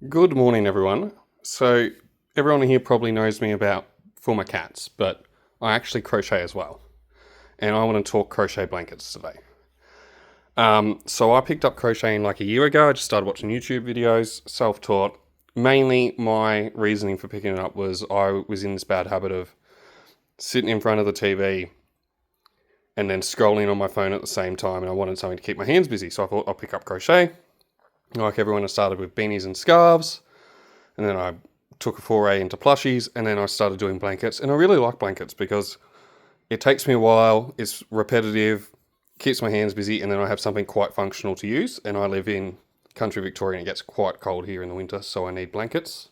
Good morning, everyone. So, everyone here probably knows me for my cats, but I actually crochet as well. And I want to talk crochet blankets today. So, I picked up crocheting like a year ago. I just started watching YouTube videos, self taught. Mainly, my reasoning for picking it up was I was in this bad habit of sitting in front of the TV and then scrolling on my phone at the same time, and I wanted something to keep my hands busy. So, I thought I'll pick up crochet. Like everyone, I started with beanies and scarves. And then I took a foray into plushies, and then I started doing blankets. And I really like blankets because it takes me a while, it's repetitive, keeps my hands busy, and then I have something quite functional to use. And I live in country Victoria and it gets quite cold here in the winter, so I need blankets.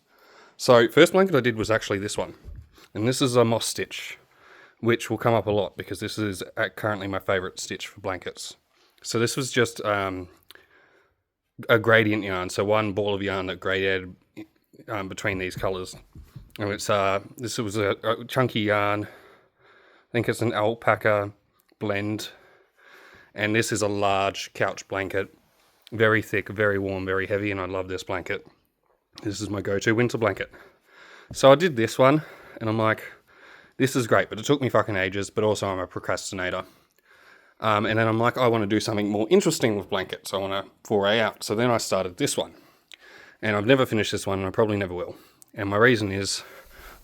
So first blanket I did was actually this one. And this is a moss stitch, which will come up a lot because this is currently my favourite stitch for blankets. So this was just a gradient yarn, so one ball of yarn that graded between these colours, and this was a chunky yarn. I think it's an alpaca blend, and this is a large couch blanket, very thick, very warm, very heavy, and I love this blanket. This is my go-to winter blanket. So I did this one, and I'm like, this is great, but it took me fucking ages, but also I'm a procrastinator. And then I'm like, I want to do something more interesting with blankets. I want to foray out. So then I started this one. And I've never finished this one, and I probably never will. And my reason is,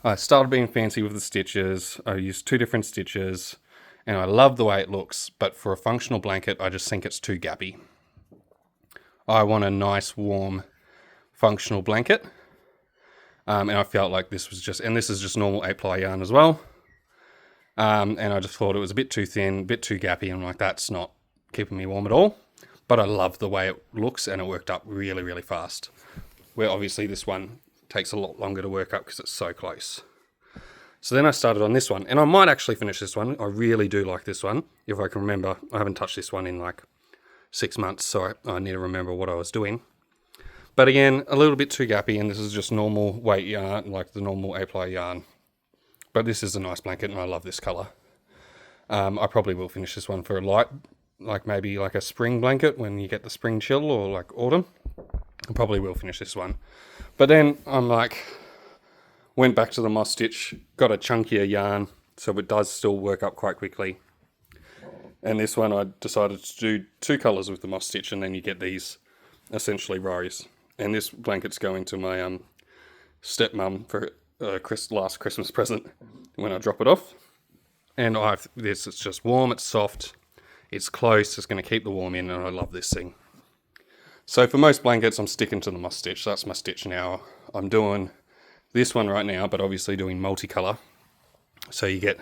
I started being fancy with the stitches. I used 2 different stitches, and I love the way it looks. But for a functional blanket, I just think it's too gappy. I want a nice, warm, functional blanket. And I felt like this was just, and this is just normal 8-ply yarn as well. And I just thought it was a bit too thin, a bit too gappy, and I'm like, that's not keeping me warm at all. But I love the way it looks, and it worked up really, really fast. Where obviously this one takes a lot longer to work up because it's so close. So then I started on this one, and I might actually finish this one. I really do like this one, if I can remember. I haven't touched this one in like 6 months, so I need to remember what I was doing. But again, a little bit too gappy, and this is just normal weight yarn, like the normal 8-ply yarn. But this is a nice blanket, and I love this colour. I probably will finish this one for a light, like maybe like a spring blanket when you get the spring chill, or like autumn. I probably will finish this one. But then I'm like, went back to the moss stitch, got a chunkier yarn, so it does still work up quite quickly. And this one I decided to do 2 colours with the moss stitch, and then you get these essentially rows. And this blanket's going to my stepmom for last Christmas present when I drop it off. And it's just warm, it's soft, it's close, it's going to keep the warm in, and I love this thing. So for most blankets, I'm sticking to the moss stitch. That's my stitch now. I'm doing this one right now, but obviously doing multicolour. So you get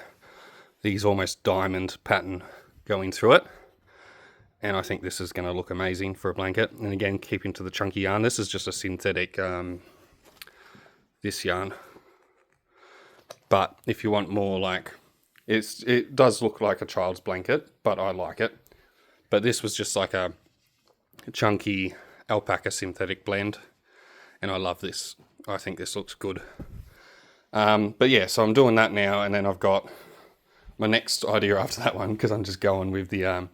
these almost diamond pattern going through it. And I think this is going to look amazing for a blanket. And again, keeping to the chunky yarn. This is just a synthetic, this yarn. But if you want more like, it does look like a child's blanket, but I like it. But this was just like a chunky alpaca synthetic blend, and I love this. I think this looks good. But yeah, so I'm doing that now, and then I've got my next idea after that one, because I'm just going with the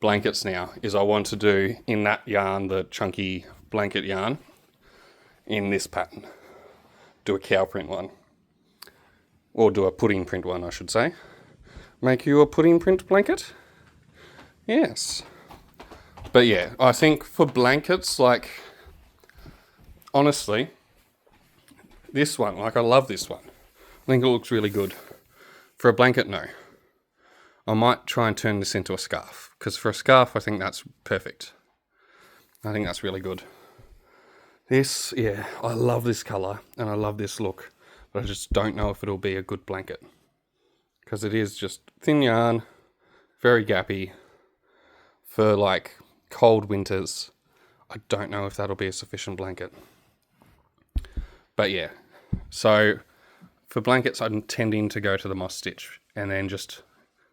blankets now, is I want to do in that yarn, the chunky blanket yarn, in this pattern. Do a cow print one. Or do a pudding print one, I should say. Make you a pudding print blanket? Yes. But yeah, I think for blankets, like, honestly, this one, like, I love this one. I think it looks really good. For a blanket, no. I might try and turn this into a scarf, because for a scarf, I think that's perfect. I think that's really good. This, yeah, I love this colour, and I love this look, but I just don't know if it'll be a good blanket. Because it is just thin yarn, very gappy, for like cold winters. I don't know if that'll be a sufficient blanket. But yeah, so for blankets, I'm tending to go to the moss stitch, and then just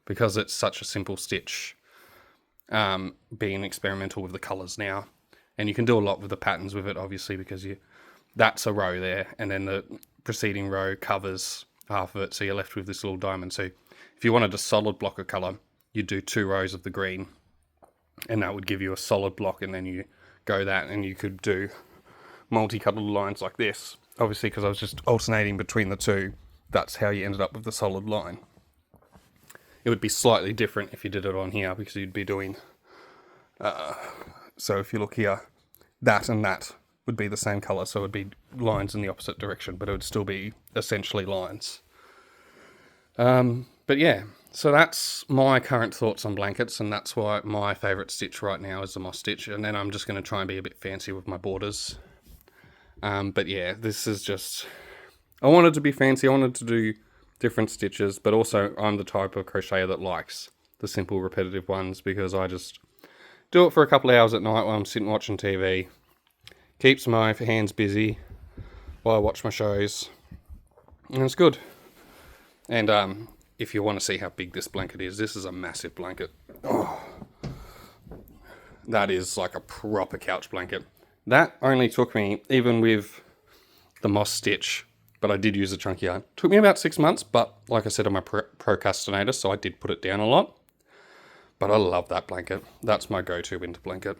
because it's such a simple stitch, being experimental with the colours now. And you can do a lot with the patterns with it, obviously, because that's a row there, and then the preceding row covers half of it, so you're left with this little diamond. So if you wanted a solid block of colour, you'd do 2 rows of the green, and that would give you a solid block, and then you go that, and you could do multicolored lines like this. Obviously, because I was just alternating between the two, that's how you ended up with the solid line. It would be slightly different if you did it on here, because you'd be doing... so if you look here, that and that would be the same colour, so it would be lines in the opposite direction, but it would still be essentially lines. But yeah, so that's my current thoughts on blankets, and that's why my favourite stitch right now is the moss stitch, and then I'm just going to try and be a bit fancy with my borders. But yeah, this is just... I wanted to be fancy, I wanted to do different stitches, but also I'm the type of crocheter that likes the simple repetitive ones, because I just do it for a couple of hours at night while I'm sitting watching TV. Keeps my hands busy while I watch my shows, and it's good. And if you want to see how big this blanket is, this is a massive blanket. Oh, that is like a proper couch blanket. That only took me, even with the moss stitch, but I did use a chunky yarn, took me about 6 months, but like I said, I'm a procrastinator, so I did put it down a lot. But I love that blanket. That's my go-to winter blanket.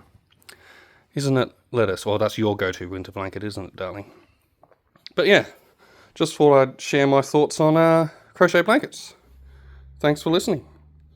Isn't it, Lettuce? Well, that's your go-to winter blanket, isn't it, darling? But yeah, just thought I'd share my thoughts on crochet blankets. Thanks for listening.